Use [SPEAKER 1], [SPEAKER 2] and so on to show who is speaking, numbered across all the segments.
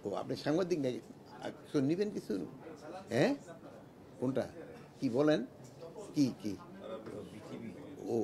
[SPEAKER 1] ও আপনি সাংবাদিক নাকি? নিবেন কিছু? হ্যাঁ, কোনটা কি বলেন? কি কি? ও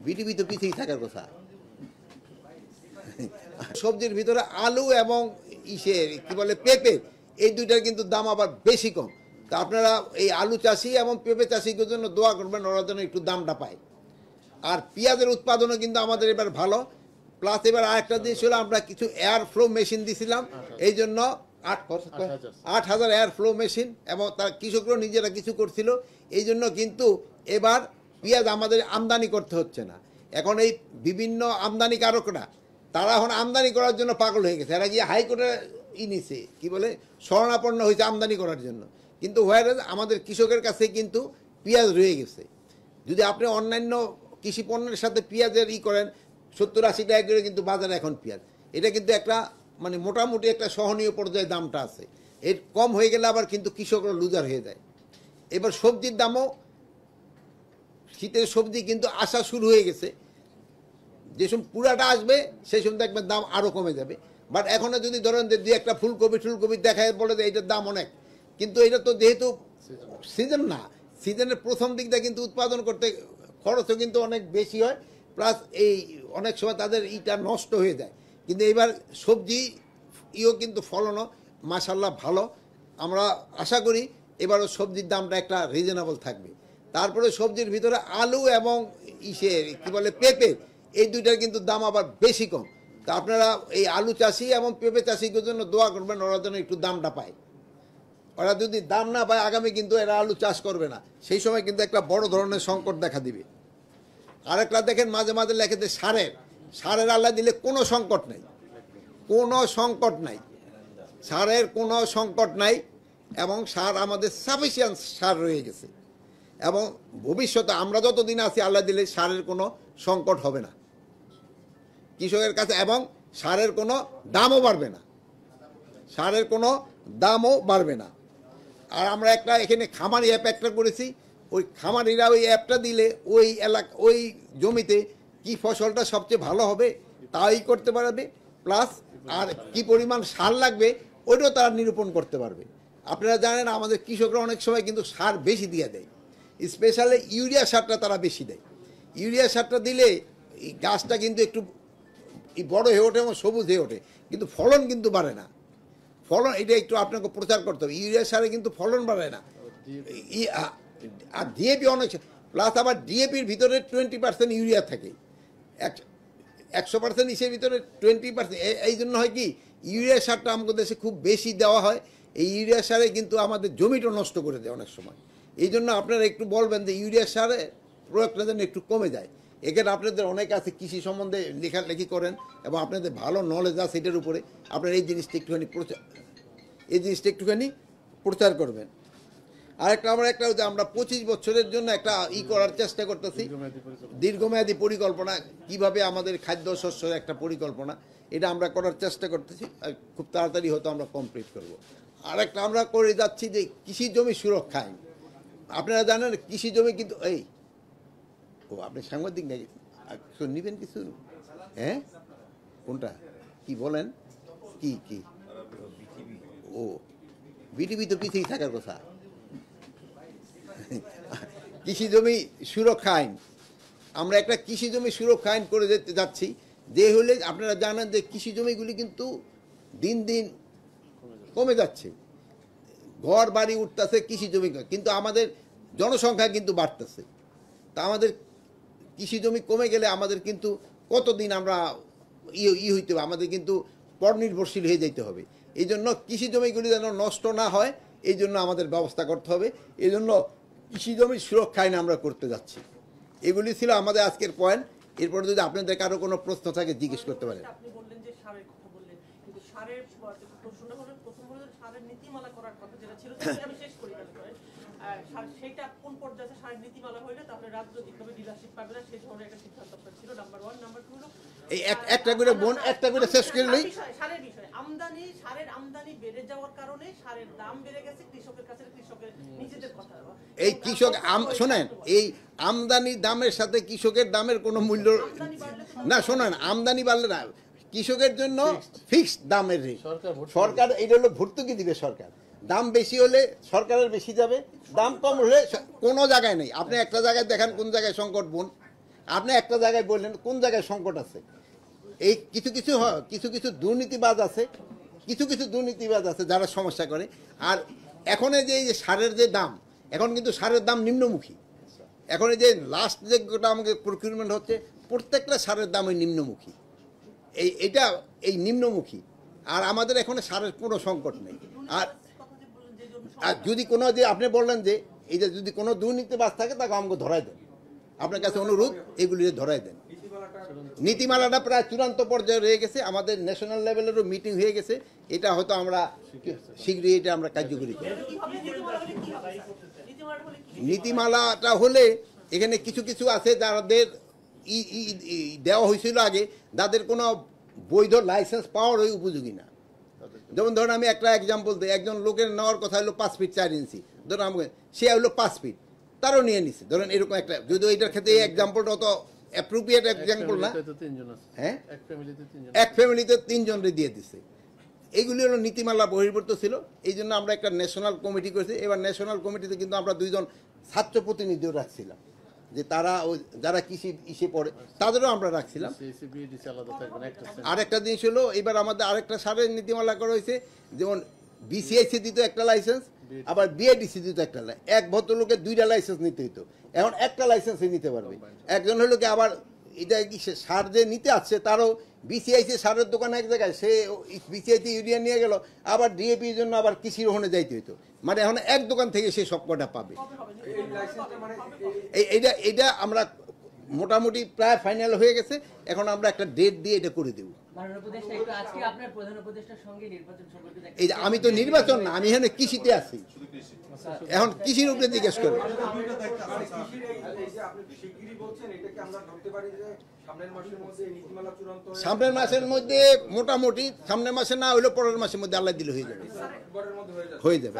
[SPEAKER 1] বিটিভি তো পিছিয়ে থাকার কথা। সবজির ভিতরে আলু এবং ইসের কি বলে পেঁপে, এই দুইটার কিন্তু দাম আবার বেশি কম। তা আপনারা এই আলু চাষি এবং পেঁপে চাষিদের জন্য দোয়া করবেন, ওরা যেন একটু দামটা পায়। আর পেঁয়াজের উৎপাদনও কিন্তু আমাদের এবার ভালো। প্লাস এবার আরেকটা জিনিস হলো, আমরা কিছু এয়ার ফ্লো মেশিন দিছিলাম, এই জন্য 8,000 এয়ার ফ্লো মেশিন, এবং তার কৃষকরাও নিজেরা কিছু করছিল। এই জন্য কিন্তু এবার পেঁয়াজ আমাদের আমদানি করতে হচ্ছে না। এখন এই বিভিন্ন আমদানিকারকরা তারা এখন আমদানি করার জন্য পাগল হয়ে গেছে। এরা গিয়ে হাইকোর্টে নিছে কি বলে শরণাপন্ন হয়েছে আমদানি করার জন্য। কিন্তু হোয়ারেজ আমাদের কৃষকের কাছে কিন্তু পেঁয়াজ রয়ে গেছে। যদি আপনি অন্যান্য কৃষি পণ্যের সাথে পেঁয়াজের করেন, 70-80 টাকা করে কিন্তু বাজারে এখন পেঁয়াজ। এটা কিন্তু একটা মানে মোটামুটি একটা সহনীয় পর্যায়ে দামটা আছে। এর কম হয়ে গেলে আবার কিন্তু কৃষকরা লুজার হয়ে যায়। এবার সবজির দামও, শীতের সবজি কিন্তু আসা শুরু হয়ে গেছে। যে সময় পুরাটা আসবে সেই সময় দেখবেন দাম আরও কমে যাবে। বাট এখনও যদি ধরেন যে 2-1টা ফুলকপি দেখায় বলে যে এইটার দাম অনেক, কিন্তু এটা তো যেহেতু সিজন না, সিজনের প্রথম দিকটা কিন্তু উৎপাদন করতে খরচও কিন্তু অনেক বেশি হয়, প্লাস এই অনেক সময় তাদের নষ্ট হয়ে যায়। কিন্তু এইবার সবজি কিন্তু ফলনও মাশাল্লাহ ভালো। আমরা আশা করি এবারও সবজির দামটা একটা রিজনেবল থাকবে। তারপরে সবজির ভিতরে আলু এবং ইসের কি বলে পেঁপে, এই দুইটার কিন্তু দাম আবার বেশি কম। তা আপনারা এই আলু চাষি এবং পেঁপে চাষিদের জন্য দোয়া করবেন, ওরা যেন একটু দামটা পায়। ওরা যদি দাম না পায় আগামী কিন্তু এরা আলু চাষ করবে না, সেই সময় কিন্তু একটা বড় ধরনের সংকট দেখা দিবে। আরেকটা দেখেন মাঝে মাঝে লেখে যে সারের আল্লাহ দিলে কোনো সংকট নেই, কোনো সংকট নাই, সারের কোনো সংকট নাই, এবং সার আমাদের সাফিসিয়েন্ট সার রয়ে গেছে, এবং ভবিষ্যতে আমরা যতদিন আছি আল্লাহ দিলে সারের কোনো সংকট হবে না কৃষকের কাছে, এবং সারের কোনো দামও বাড়বে না, সারের কোনো দামও বাড়বে না। আর আমরা এখানে খামারি অ্যাপ একটা করেছি, ওই খামারিরা ওই অ্যাপটা দিলে ওই ওই জমিতে কি ফসলটা সবচেয়ে ভালো হবে তাই করতে পারবে, প্লাস আর কি পরিমাণ সার লাগবে ওইটাও তারা নিরূপণ করতে পারবে। আপনারা জানেন আমাদের কৃষকরা অনেক সময় কিন্তু সার বেশি দিয়ে দেয়, স্পেশালি ইউরিয়া সারটা তারা বেশি দেয়। ইউরিয়া সারটা দিলে এই গাছটা কিন্তু একটু বড় হয়ে ওঠে এবং সবুজ হয়ে ওঠে, কিন্তু ফলন কিন্তু বাড়ে না। ফলন এটা একটু আপনাকে প্রচার করতে হবে, ইউরিয়া সারে কিন্তু ফলন বাড়ে না। আর ডিএপি অনেক, প্লাস আবার ডিএপির ভিতরে 20% ইউরিয়া থাকে, 100% ইসের ভিতরে 20%। এই জন্য হয় কি, ইউরিয়া সারটা আমাদের দেশে খুব বেশি দেওয়া হয়। এই ইউরিয়া সারে কিন্তু আমাদের জমিটা নষ্ট করে দেয় অনেক সময়। এই জন্য আপনারা একটু বলবেন যে ইউরিয়া সারে প্রয়োগটা যেন একটু কমে যায়। এখানে আপনাদের অনেক আছে কৃষি সম্বন্ধে লেখালেখি করেন এবং আপনাদের ভালো নলেজ আছে এটার উপরে, আপনারা এই জিনিসটা একটুখানি প্রচার করবেন। আরেকটা আমরা 25 বছরের জন্য একটা করার চেষ্টা করতেছি, দীর্ঘমেয়াদী পরিকল্পনা, কিভাবে আমাদের খাদ্য শস্যের একটা পরিকল্পনা, এটা আমরা করার চেষ্টা করতেছি। খুব তাড়াতাড়ি হয়তো আমরা কমপ্লিট করব। আরেকটা আমরা করে যাচ্ছি যে কৃষি জমি সুরক্ষা আইন। আপনারা জানেন কৃষি জমি কিন্তু আপনি সাংবাদিক নাকি? নিবেন কিছু? হ্যাঁ, কোনটা কি বলেন? কি কি? ও বিটিভি তো পিছিয়ে থাকার কথা। কৃষি জমি সুরক্ষা আইন, আমরা একটা কৃষি জমি সুরক্ষা আইন করে যেতে যাচ্ছি, যে হলে আপনারা জানেন যে কৃষি জমিগুলি কিন্তু দিন দিন কমে যাচ্ছে, ঘর বাড়ি উঠতেছে কৃষি জমি, কিন্তু আমাদের জনসংখ্যা কিন্তু বাড়তেছে। তা আমাদের কৃষি জমি কমে গেলে আমাদের কিন্তু কতদিন আমরা হইতে হবে, আমাদের কিন্তু পরনির্ভরশীল হয়ে যেতে হবে। এই জন্য কৃষি জমিগুলি যেন নষ্ট না হয়, এই জন্য আমাদের ব্যবস্থা করতে হবে। এই জন্য কৃষি জমির সুরক্ষা আইন আমরা করতে যাচ্ছি। এগুলি ছিল আমাদের আজকের পয়েন্ট। এরপরে যদি আপনাদের কারো কোনো প্রশ্ন থাকে জিজ্ঞেস করতে পারেন।
[SPEAKER 2] আপনি বললেন যে সারের কথা বললেন, কিন্তু সারের প্রশ্নটা হলো, প্রথম হলো সারের নীতিমালা করার কথা যেটা ছিল, আমি শেষ করি তাহলে সেইটা কোন পর্যায়ে সারের নীতিমালা হইলে তাহলে রাজনৈতিকভাবে ডিলারশিপ পাবে না, সেই ধরনের একটা সিদ্ধান্ত ছিল। নাম্বার 1। নাম্বার 2 হলো
[SPEAKER 1] এই একটা করে শেষ করে লই।
[SPEAKER 2] সারের বিষয় সারের আমদানি বেড়ে যাওয়ার কারণে সারের দাম বেড়ে গেছে, কৃষকের নিজেদের কথা।
[SPEAKER 1] এই কৃষক শোনেন, এই আমদানি দামের সাথে কৃষকের দামের কোনো মূল্য না। শোনেন, আমদানি বাড়লে না, কৃষকের জন্য ফিক্সড দামের রেট।
[SPEAKER 3] সরকার ভর্তুকি
[SPEAKER 1] সরকার এটা হলো ভর্তুকি দিবে সরকার। দাম বেশি হলে সরকারের বেশি যাবে, দাম কম হলে কোনো জায়গায় নেই। আপনি একটা জায়গায় দেখেন কোন জায়গায় সংকট বোন, আপনি একটা জায়গায় বললেন কোন জায়গায় সংকট আছে। এই কিছু কিছু দুর্নীতিবাজ আছে, কিছু দুর্নীতিবাজ আছে যারা সমস্যা করে। আর এখন এই যে সারের যে দাম, এখন কিন্তু সারের দাম নিম্নমুখী। এখন এই যে লাস্ট যেটা আমাকে প্রকিউরমেন্ট হচ্ছে, প্রত্যেকটা সারের দাম ওই নিম্নমুখী। এই নিম্নমুখী। আর আমাদের এখন সারের কোনো সংকট নেই। আর যদি কোনো যে আপনি বললেন যে এই যে যদি কোনো দুর্নীতিবাজ থাকে তাকে আমাকে ধরাই দেন, আপনার কাছে অনুরোধ এগুলি ধরাই দেন। নীতিমালাটা প্রায় চূড়ান্ত পর্যায়ে রয়ে গেছে, আমাদের ন্যাশনাল লেভেলেরও মিটিং হয়ে গেছে। এটা হয়তো আমরা শীঘ্রই এটা আমরা কার্যকরী করি। নীতিমালাটা হলে এখানে কিছু আছে যাদের দেওয়া হয়েছিল আগে, যাদের কোনো বৈধ লাইসেন্স পাওয়ার ওই উপযোগী না। যেমন ধরুন আমি একটা এক্সাম্পল দিই, একজন লোকের নেওয়ার কথা হলো 5 ফিট 4 ইঞ্চি, ধরুন আমাকে সে হলো 5 ফিট, তারও নিয়ে নিচ্ছে। ধরেন এরকম একটা, যদিও এটার ক্ষেত্রে এই এক্সাম্পলটা অত অ্যাপ্রোপ্রিয়েট এক্সাম্পল না। হ্যাঁ, এক ফ্যামিলিতে 3 জনরে দিয়ে দিচ্ছে। এইগুলি হলো নীতিমালা বহির্ভূত ছিল। এই জন্য আমরা একটা ন্যাশনাল কমিটি করেছি। এবার ন্যাশনাল কমিটিতে কিন্তু আমরা 2 জন ছাত্র প্রতিনিধিও রাখছিলাম, যে তারা যারা কৃষি ইসে পড়ে তাদেরও আমরা রাখছিলাম। আর একটা জিনিস হলো, এবার আমাদের আরেকটা সারের নীতিমালা করা হয়েছে, যেমন বিসিআইসি দিত একটা লাইসেন্স, আবার বিআইডিসি দিত একটা। এক ভদ্রলোকের 2টা লাইসেন্স নিতে হইতো, এখন একটা লাইসেন্সই নিতে পারবে। একজন হলো কি, আবার এটা কি সার যে নিতে আসছে তারও বিসিআইসি সারের দোকান এক জায়গায়, সে বিসিআইসি ইউরিয়া নিয়ে গেল, আবার ডিএপির জন্য আবার কৃষির ওখানে যাইতে হইতো। মানে এখন এক দোকান থেকে সে সব কটা পাবে। এইটা আমরা মোটামুটি প্রায় ফাইনাল হয়ে গেছে। এখন আমরা একটা ডেট দিয়ে এটা করে দেব। এই যে আমি তো নির্বাচন না, আমি এখানে কৃষিতে আছি, এখন কৃষির উপরে জিজ্ঞেস করি। সামনের মাসের মধ্যে, মোটামুটি সামনের মাসে না হইলেও পরের মাসের মধ্যে আল্লাহ দিলে হয়ে যাবে, হয়ে যাবে।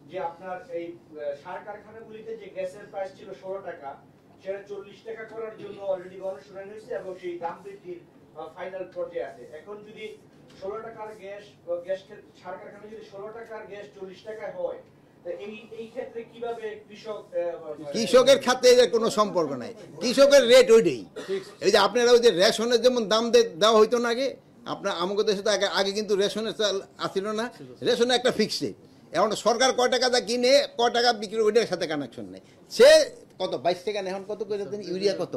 [SPEAKER 4] যে আপনার এই সার কারখানাগুলিতে যে গ্যাসের প্রাইস ছিল 16 টাকা, সেটা 40 টাকা করার জন্য অলরেডি গণশুনানি হয়েছে এবং সেই দাম বৃদ্ধির ফাইনাল পর্যায়ে আছে। এখন যদি 16 টাকার গ্যাস সার কারখানা যদি 16 টাকার গ্যাস 40 টাকায় হয়, এই ক্ষেত্রে কিভাবে
[SPEAKER 1] কৃষকের খাতে এর কোনো সম্পর্ক নাই। কৃষকের রেট ওইটাই। এই যে আপনারা ওই যে রেশনের যেমন দাম দেওয়া হইতো না আগে, আপনার আমাদের দেশে তো আগে কিন্তু রেশনের চাল আসছিল না, রেশনে একটা ফিক্সড রেট। এখন সরকার কয় টাকা কিনে কয় টাকা বিক্রি, ওইটার সাথে কানেকশন নেই। সে কত 22 টাকা, এখন কত করে দেন ইউরিয়া, কত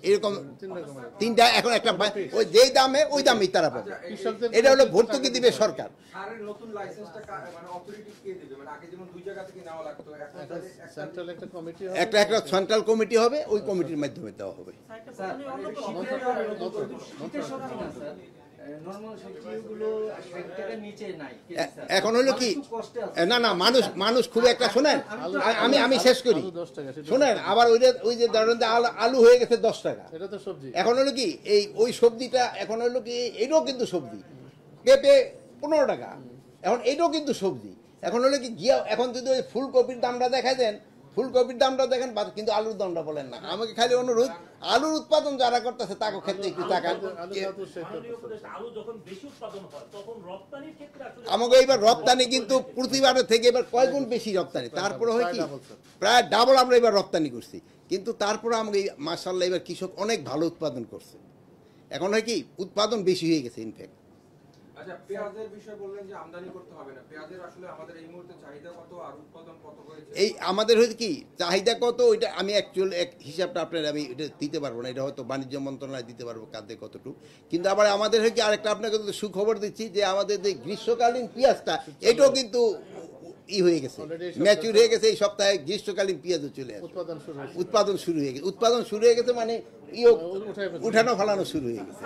[SPEAKER 1] এরকম 3টা। এখন একটা ওই যেই দামে ওই দামেই তারা পাবে। এটা হলো ভর্তুকি দিবে সরকার। একটা সেন্ট্রাল কমিটি হবে, ওই কমিটির মাধ্যমে দেওয়া হবে। এখন হলো কি, না মানুষ খুব একটা, শোনেন আমি শেষ করি, শোনেন। আবার ওই যে ধরেন আলু হয়ে গেছে 10 টাকা, এখন হলো কি ওই সবজিটা, এখন হলো কি এটাও কিন্তু সবজি। পেঁপে 15 টাকা, এখন এটাও কিন্তু সবজি। এখন হলো কি গিয়া, এখন যদি ওই ফুলকপির দামটা দেখা দেন, ফুলকপির দামটা দেখেন, কিন্তু আলুর দামটা বলেন না। আমাকে খালি অনুরোধ, আলুর উৎপাদন যারা করতেছে তাকে ক্ষেত্রে একটু টাকা। আমাকে এবার রপ্তানি কিন্তু প্রতিবারের থেকে এবার কয় গুণ বেশি রপ্তানি। তারপরে হয় কি, প্রায় ডাবল আমরা এবার রপ্তানি করছি, কিন্তু তারপরে আমাকে মাশাআল্লাহ এবার কৃষক অনেক ভালো উৎপাদন করছে। এখন হয় কি, উৎপাদন বেশি হয়ে গেছে ইনফ্যাক্ট।
[SPEAKER 5] আচ্ছা, পেঁয়াজের বিষয় বললেন যে আমদানি করতে হবে না। পেঁয়াজের আসলে আমাদের এই মুহূর্তে চাহিদা কত আর উৎপাদন কত হয়েছে?
[SPEAKER 1] এই আমাদের হচ্ছে কি চাহিদা কত, ওইটা আমি অ্যাকচুয়ালি হিসাবটা আপনার আমি এটা দিতে পারবো না। এটা হয়তো বাণিজ্য মন্ত্রণালয় দিতে পারবো কাঁদে কতটুকু। কিন্তু আবার আমাদের হয় কি, আরেকটা আপনাকে সুখবর দিচ্ছি, যে আমাদের যে গ্রীষ্মকালীন পেঁয়াজটা, এটাও কিন্তু হয়ে গেছে, ম্যাচিউর হয়ে গেছে। এই সপ্তাহে গ্রীষ্মকালীন পেঁয়াজও চলে আসে, উৎপাদন শুরু হয়ে গেছে। উৎপাদন শুরু হয়ে গেছে মানে উঠানো ফালানো শুরু হয়ে গেছে।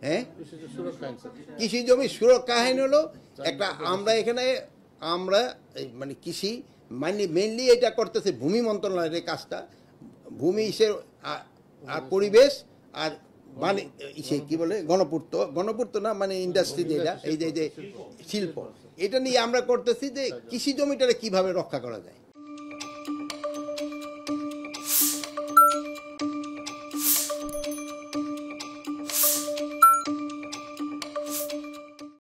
[SPEAKER 1] হ্যাঁ, কৃষি জমি সুরক্ষা আইন হলো একটা, আমরা এখানে মানে কৃষি মেইনলি এটা করতেছে ভূমি মন্ত্রণালয়ের কাজটা। ভূমি আর পরিবেশ আর মানে কি বলে গণপূর্ত না, মানে ইন্ডাস্ট্রি যেটা, এই যে শিল্প, এটা নিয়ে আমরা করতেছি যে কৃষি জমিটারে কিভাবে রক্ষা করা যায়।